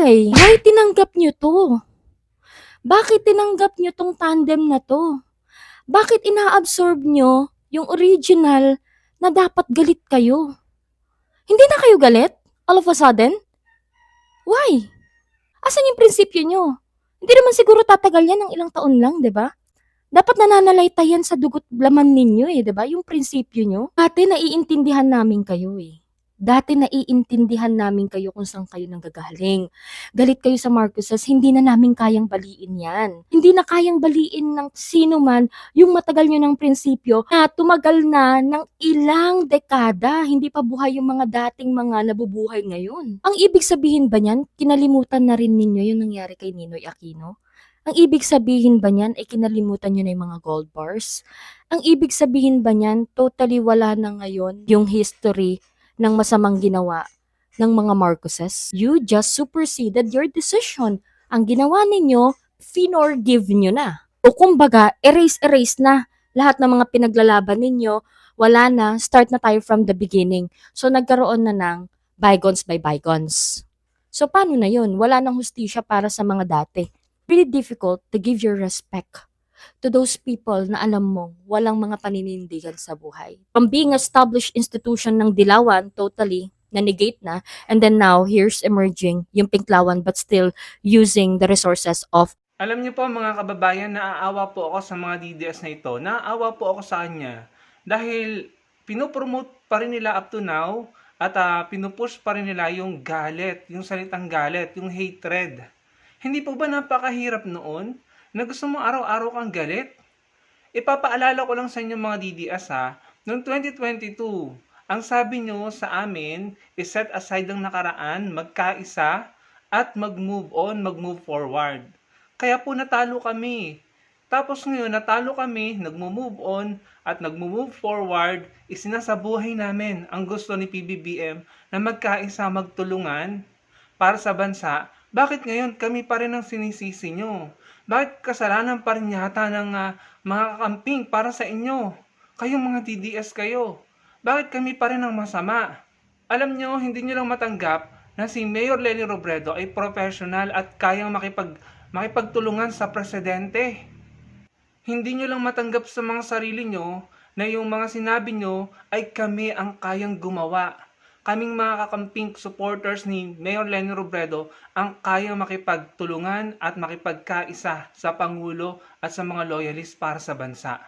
Why? Why tinanggap nyo to? Bakit tinanggap nyo tong tandem na to? Bakit ina-absorb nyo yung original na dapat galit kayo? Hindi na kayo galit? All of a sudden? Why? Asan yung prinsipyo nyo? Hindi naman siguro tatagal yan ng ilang taon lang, di ba? Dapat nananalayta yan sa dugo't laman ninyo eh, di ba? Yung prinsipyo nyo. Dati naiintindihan namin kayo eh. Dati naiintindihan namin kayo kung saan kayo nanggagaling. Galit kayo sa Marcoses, hindi na namin kayang baliin yan. Hindi na kayang baliin ng sino man yung matagal nyo ng prinsipyo na tumagal na ng ilang dekada, hindi pa buhay yung mga dating mga nabubuhay ngayon. Ang ibig sabihin ba niyan, kinalimutan na rin ninyo yung nangyari kay Ninoy Aquino? Ang ibig sabihin ba niyan ay kinalimutan nyo na yung mga gold bars? Ang ibig sabihin ba niyan, totally wala na ngayon yung history ng masamang ginawa ng mga Marcoses? You just superseded your decision. Ang ginawa ninyo, finorgive nyo na. O kumbaga, erase na lahat ng mga pinaglalaban ninyo. Wala na, start na tayo from the beginning. So nagkaroon na ng bygones by bygones. So paano na yun? Wala nang hustisya para sa mga dati. Really difficult to give your respect to those people na alam mong walang mga paninindigan sa buhay. From being established institution ng Dilawan, totally na-negate na, and then now, here's emerging yung Pinklawan but still using the resources of. Alam niyo po mga kababayan, naaawa po ako sa mga DDS na ito. Naaawa po ako sa kanya dahil pinopromote pa rin nila up to now at pinupush pa rin nila yung galit, yung salitang galit, yung hatred. Hindi po ba napakahirap noon na gusto mo araw-araw kang galit? Ipapaalala ko lang sa inyo mga DDS noong 2022, ang sabi nyo sa amin is set aside ang nakaraan, magkaisa, at mag-move on, mag-move forward. Kaya po natalo kami. Tapos ngayon, natalo kami, nag-move on, at nag-move forward, isinasabuhay namin ang gusto ni PBBM na magkaisa, magtulungan para sa bansa. Bakit ngayon kami pa rin ang sinisisi nyo? Bakit kasalanan pa rin yata ng mga kakamping para sa inyo? Kayong mga DDS kayo. Bakit kami pa rin ang masama? Alam nyo, hindi nyo lang matanggap na si Mayor Leni Robredo ay professional at kayang makipagtulungan sa presidente. Hindi nyo lang matanggap sa mga sarili nyo na yung mga sinabi nyo ay kami ang kayang gumawa. Kaming mga kakamping supporters ni Mayor Leni Robredo ang kayang makipagtulungan at makipagkaisa sa Pangulo at sa mga loyalist para sa bansa.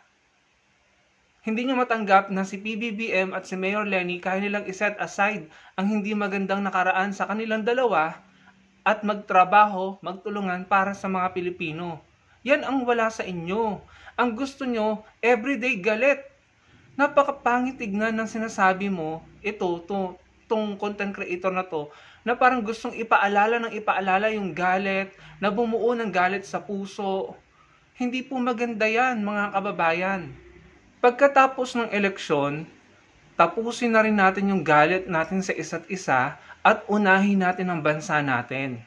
Hindi nyo matanggap na si PBBM at si Mayor Leni kaya nilang iset aside ang hindi magandang nakaraan sa kanilang dalawa at magtrabaho, magtulungan para sa mga Pilipino. Yan ang wala sa inyo. Ang gusto nyo, everyday galit. Napakapangit tignan ng sinasabi mo, tong content creator na to, na parang gustong ipaalala yung galit, na bumuo ng galit sa puso. Hindi po maganda yan, mga kababayan. Pagkatapos ng eleksyon, tapusin na rin natin yung galit natin sa isa't isa at unahin natin ang bansa natin.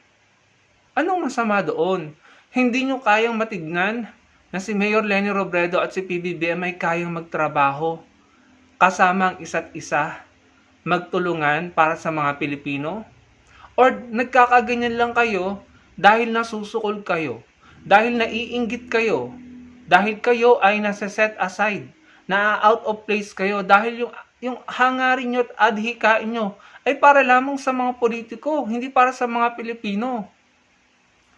Anong masama doon? Hindi nyo kayang matignan na si Mayor Leni Robredo at si PBBM ay kayang magtrabaho kasama ang isa't isa, magtulungan para sa mga Pilipino? Or nagkakaganyan lang kayo dahil nasusukol kayo, dahil naiinggit kayo, dahil kayo ay nasa-set aside, na out of place kayo, dahil yung hangarin nyo at adhikain nyo ay para lamang sa mga politiko, hindi para sa mga Pilipino.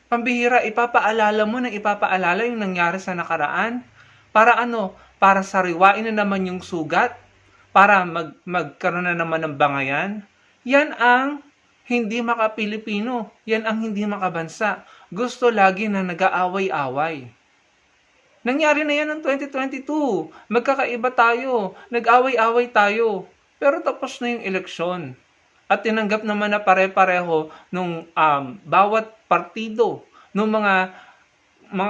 Pambihira, ipapaalala mo na ipapaalala yung nangyari sa nakaraan. Para ano? Para sariwain na naman yung sugat? Para magkaroon na naman ng bangayan? Yan ang hindi maka-Pilipino. Yan ang hindi makabansa. Gusto lagi na nag-aaway-away. Nangyari na yan noong 2022. Magkakaiba tayo. Nag-away-away tayo. Pero tapos na yung eleksyon. At tinanggap naman na pare-pareho nung bawat partido, nung mga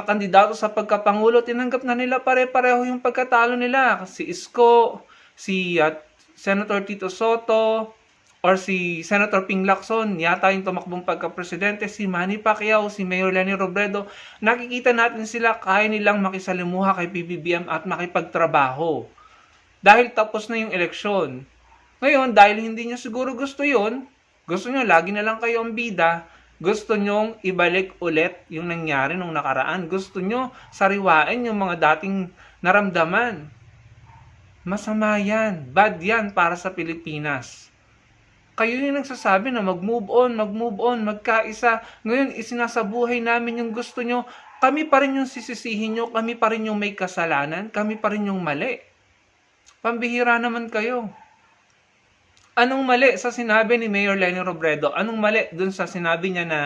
kandidato sa pagkapangulo, tinanggap na nila pare-pareho yung pagkatalo nila. Si Isko, si Senator Tito Soto, or si Senator Ping Lacson, yata yung tumakbong pagka-presidente, si Manny Pacquiao, si Mayor Leni Robredo, nakikita natin sila kaya nilang makisalimuha kay PBBM at makipagtrabaho. Dahil tapos na yung eleksyon. Ngayon, dahil hindi nyo siguro gusto yun, gusto nyo lagi na lang kayo ang bida, Gusto nyong ibalik ulit yung nangyari nung nakaraan. Gusto nyo sariwain yung mga dating naramdaman. Masama yan. Bad yan para sa Pilipinas. Kayo yung nagsasabi na mag-move on, magkaisa. Ngayon, isinasabuhay namin yung gusto nyo. Kami pa rin yung sisisihin nyo, kami pa rin yung may kasalanan, kami pa rin yung mali. Pambihira naman kayo. Anong mali sa sinabi ni Mayor Leni Robredo? Anong mali dun sa sinabi niya na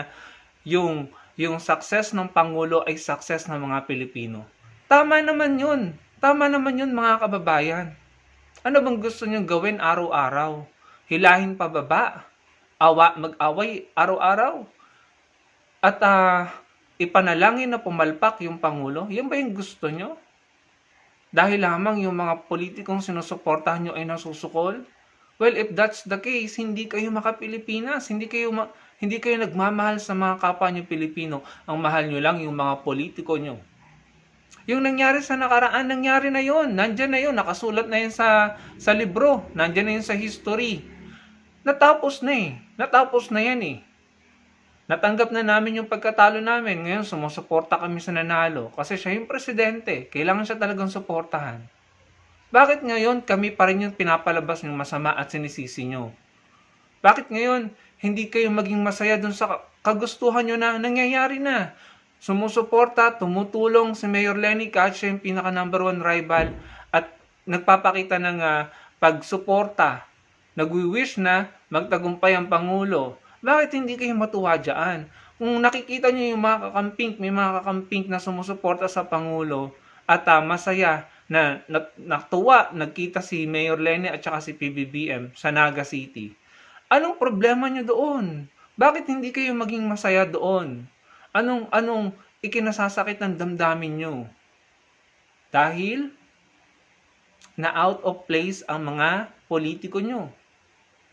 yung success ng Pangulo ay success ng mga Pilipino? Tama naman yun. Tama naman yun, mga kababayan. Ano bang gusto nyo gawin araw-araw? Hilahin pababa? Mag-away araw-araw? At ipanalangin na pumalpak yung Pangulo? Yan ba yung gusto nyo? Dahil lamang yung mga politikong sinusuportahan nyo ay nasusukol? Well, if that's the case, hindi kayo maka-Pilipinas. Hindi kayo nagmamahal sa mga kapwa nyo Pilipino. Ang mahal nyo lang yung mga politiko nyo. Yung nangyari sa nakaraan, nangyari na yun. Nandyan na yun. Nakasulat na yun sa libro. Nandyan na yun sa history. Natapos na eh. Natapos na yan eh. Natanggap na namin yung pagkatalo namin. Ngayon, sumusuporta kami sa nanalo. Kasi siya yung presidente. Kailangan siya talagang suportahan. Bakit ngayon kami pa rin yung pinapalabas ng masama at sinisisi nyo? Bakit ngayon hindi kayo maging masaya dun sa kagustuhan nyo na nangyayari na? Sumusuporta, tumutulong si Mayor Leni kahit siya yung pinaka number 1 rival at nagpapakita ng pagsuporta. Nagwi-wish na magtagumpay ang Pangulo. Bakit hindi kayo matuwa dyan? Kung nakikita nyo yung mga kakamping, may mga kakamping na sumusuporta sa Pangulo at masaya na natuwa, nagkita si Mayor Leni at saka si PBBM sa Naga City. Anong problema nyo doon? Bakit hindi kayo maging masaya doon? Anong ikinasasakit ng damdamin nyo? Dahil na out of place ang mga politiko nyo.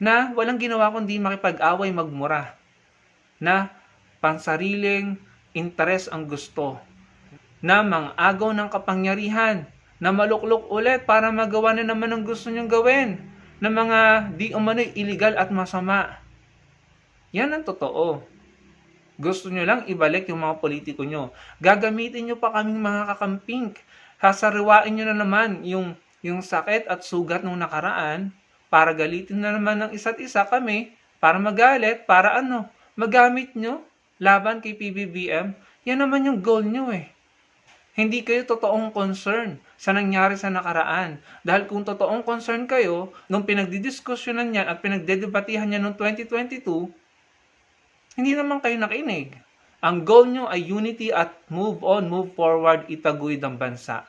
Na walang ginawa kundi makipag-away magmura. Na pansariling interes ang gusto. Na mang-agaw ng kapangyarihan. Na maluklok ulit para magawa na naman ang gusto nyong gawin. Na mga di umano'y illegal at masama. Yan ang totoo. Gusto nyo lang ibalik yung mga politiko nyo. Gagamitin nyo pa kaming mga kakamping. Hasariwain nyo na naman yung sakit at sugat nung nakaraan para galitin na naman ng isa't isa kami, para magalit, para magamit nyo laban kay PBBM. Yan naman yung goal nyo eh. Hindi kayo totoong concern sa nangyari sa nakaraan. Dahil kung totoong concern kayo, nung pinagdidiskusyonan yan at pinagdedebatihan yan noong 2022, hindi naman kayo nakinig. Ang goal nyo ay unity at move on, move forward, itaguyod ang bansa.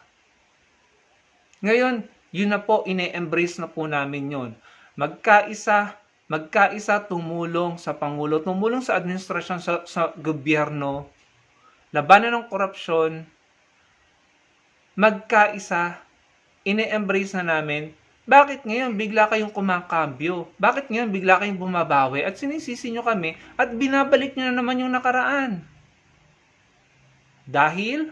Ngayon, yun na po, ine-embrace na po namin yun. Magkaisa, tumulong sa Pangulo, tumulong sa administrasyon, sa gobyerno, labanan ng korupsyon, magkaisa, ine-embrace na namin. Bakit ngayon bigla kayong kumakambyo? Bakit ngayon bigla kayong bumabawi at sinisisi nyo kami at binabalik nyo na naman yung nakaraan? Dahil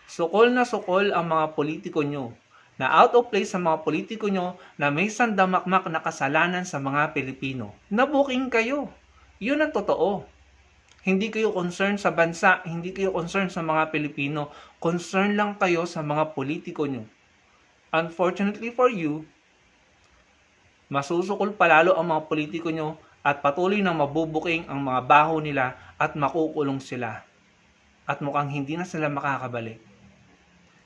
sukol na sukol ang mga politiko nyo, na out of place sa mga politiko nyo na may sandamakmak na kasalanan sa mga Pilipino. Nabuking kayo. Yun ang totoo. Hindi kayo concerned sa bansa, hindi kayo concerned sa mga Pilipino. Concerned lang kayo sa mga politiko nyo. Unfortunately for you, masusukol palalo ang mga politiko nyo at patuloy na mabubuking ang mga baho nila at makukulong sila. At mukhang hindi na sila makakabalik.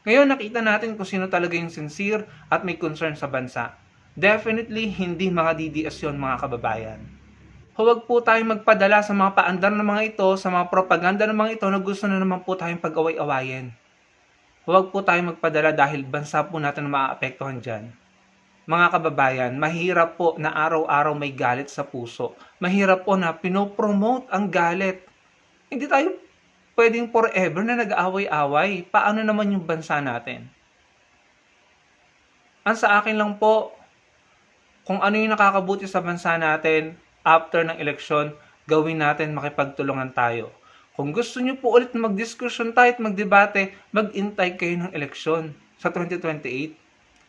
Ngayon nakita natin kung sino talaga yung sincere at may concern sa bansa. Definitely hindi mga DDS yun, mga kababayan. Huwag po tayong magpadala sa mga paandar ng mga ito, sa mga propaganda ng mga ito na gusto na naman po tayong pag-away-awayin. Huwag po tayong magpadala dahil bansa po natin na maaapektuhan dyan. Mga kababayan, mahirap po na araw-araw may galit sa puso. Mahirap po na pinopromote ang galit. Hindi tayo pwedeng forever na nag-aaway-away. Paano naman yung bansa natin? Ang sa akin lang po, kung ano yung nakakabuti sa bansa natin after ng eleksyon, gawin natin, makipagtulungan tayo. Kung gusto nyo po ulit magdiskusyon tayo at magdebate, mag-intay kayo ng eleksyon sa 2028.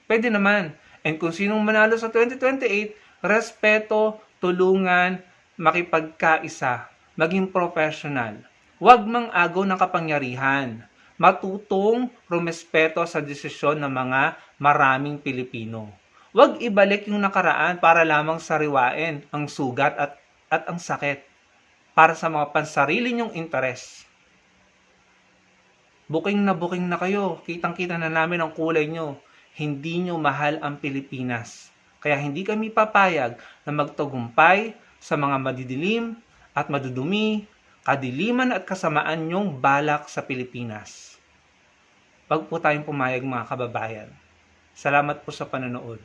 Pwede naman. And kung sinong manalo sa 2028, respeto, tulungan, makipagkaisa. maging professional. Huwag mang-agaw ng kapangyarihan. Matutong rumespeto sa desisyon ng mga maraming Pilipino. Huwag ibalik yung nakaraan para lamang sariwain ang sugat at ang sakit para sa mga pansarili niyong interes. Buking na kayo. Kitang-kita na namin ang kulay nyo. Hindi nyo mahal ang Pilipinas. Kaya hindi kami papayag na magtagumpay sa mga madidilim at madudumi, kadiliman at kasamaan nyong balak sa Pilipinas. Wag po tayong pumayag mga kababayan. Salamat po sa panonood.